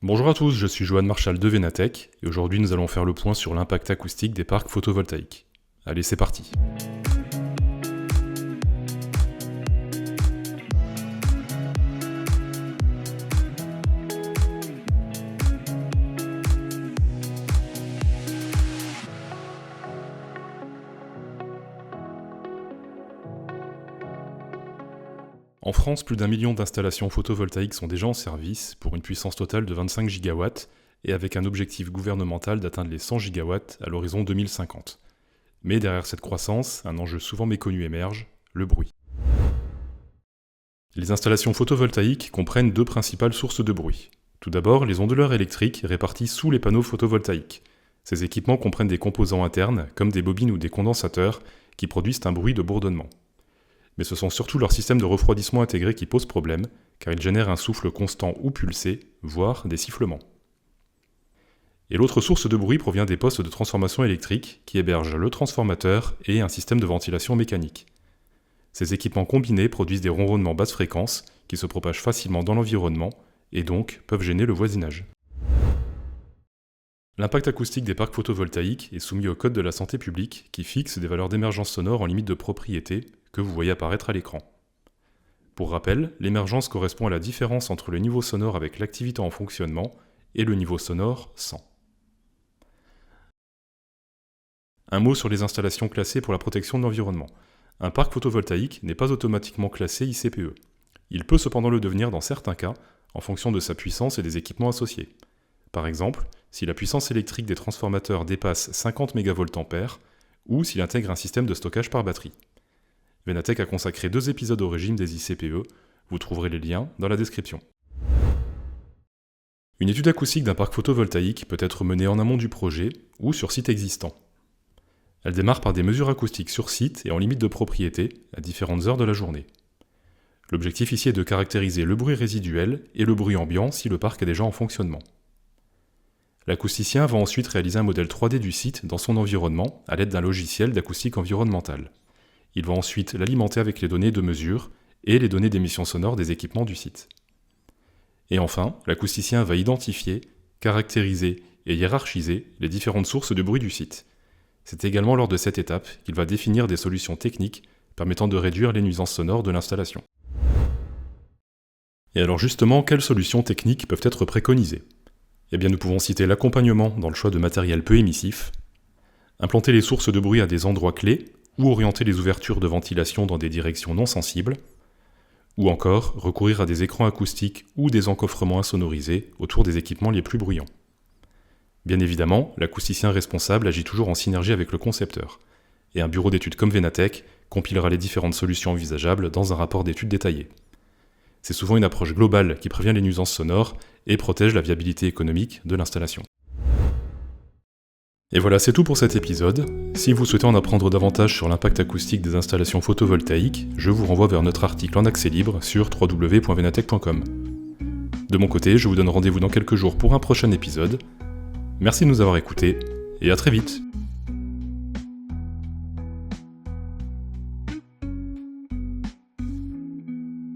Bonjour à tous, je suis Johan Marchal de Venatech, et aujourd'hui nous allons faire le point sur l'impact acoustique des parcs photovoltaïques. Allez, c'est parti. En France, plus d'1 million d'installations photovoltaïques sont déjà en service, pour une puissance totale de 25 gigawatts, et avec un objectif gouvernemental d'atteindre les 100 gigawatts à l'horizon 2050. Mais derrière cette croissance, un enjeu souvent méconnu émerge, le bruit. Les installations photovoltaïques comprennent deux principales sources de bruit. Tout d'abord, les onduleurs électriques répartis sous les panneaux photovoltaïques. Ces équipements comprennent des composants internes, comme des bobines ou des condensateurs, qui produisent un bruit de bourdonnement. Mais ce sont surtout leurs systèmes de refroidissement intégrés qui posent problème, car ils génèrent un souffle constant ou pulsé, voire des sifflements. Et l'autre source de bruit provient des postes de transformation électrique, qui hébergent le transformateur et un système de ventilation mécanique. Ces équipements combinés produisent des ronronnements basse fréquence, qui se propagent facilement dans l'environnement, et donc peuvent gêner le voisinage. L'impact acoustique des parcs photovoltaïques est soumis au Code de la santé publique, qui fixe des valeurs d'émergence sonore en limite de propriété, que vous voyez apparaître à l'écran. Pour rappel, l'émergence correspond à la différence entre le niveau sonore avec l'activité en fonctionnement et le niveau sonore sans. Un mot sur les installations classées pour la protection de l'environnement. Un parc photovoltaïque n'est pas automatiquement classé ICPE. Il peut cependant le devenir dans certains cas, en fonction de sa puissance et des équipements associés. Par exemple, si la puissance électrique des transformateurs dépasse 50 mVA ou s'il intègre un système de stockage par batterie. Venatech a consacré 2 épisodes au régime des ICPE, vous trouverez les liens dans la description. Une étude acoustique d'un parc photovoltaïque peut être menée en amont du projet ou sur site existant. Elle démarre par des mesures acoustiques sur site et en limite de propriété à différentes heures de la journée. L'objectif ici est de caractériser le bruit résiduel et le bruit ambiant si le parc est déjà en fonctionnement. L'acousticien va ensuite réaliser un modèle 3D du site dans son environnement à l'aide d'un logiciel d'acoustique environnementale. Il va ensuite l'alimenter avec les données de mesure et les données d'émissions sonores des équipements du site. Et enfin, l'acousticien va identifier, caractériser et hiérarchiser les différentes sources de bruit du site. C'est également lors de cette étape qu'il va définir des solutions techniques permettant de réduire les nuisances sonores de l'installation. Et alors justement, quelles solutions techniques peuvent être préconisées ? Eh bien, nous pouvons citer l'accompagnement dans le choix de matériel peu émissif, implanter les sources de bruit à des endroits clés, ou orienter les ouvertures de ventilation dans des directions non sensibles, ou encore recourir à des écrans acoustiques ou des encoffrements insonorisés autour des équipements les plus bruyants. Bien évidemment, l'acousticien responsable agit toujours en synergie avec le concepteur, et un bureau d'études comme Venatech compilera les différentes solutions envisageables dans un rapport d'études détaillé. C'est souvent une approche globale qui prévient les nuisances sonores et protège la viabilité économique de l'installation. Et voilà, c'est tout pour cet épisode. Si vous souhaitez en apprendre davantage sur l'impact acoustique des installations photovoltaïques, je vous renvoie vers notre article en accès libre sur www.venatech.com. De mon côté, je vous donne rendez-vous dans quelques jours pour un prochain épisode. Merci de nous avoir écoutés, et à très vite.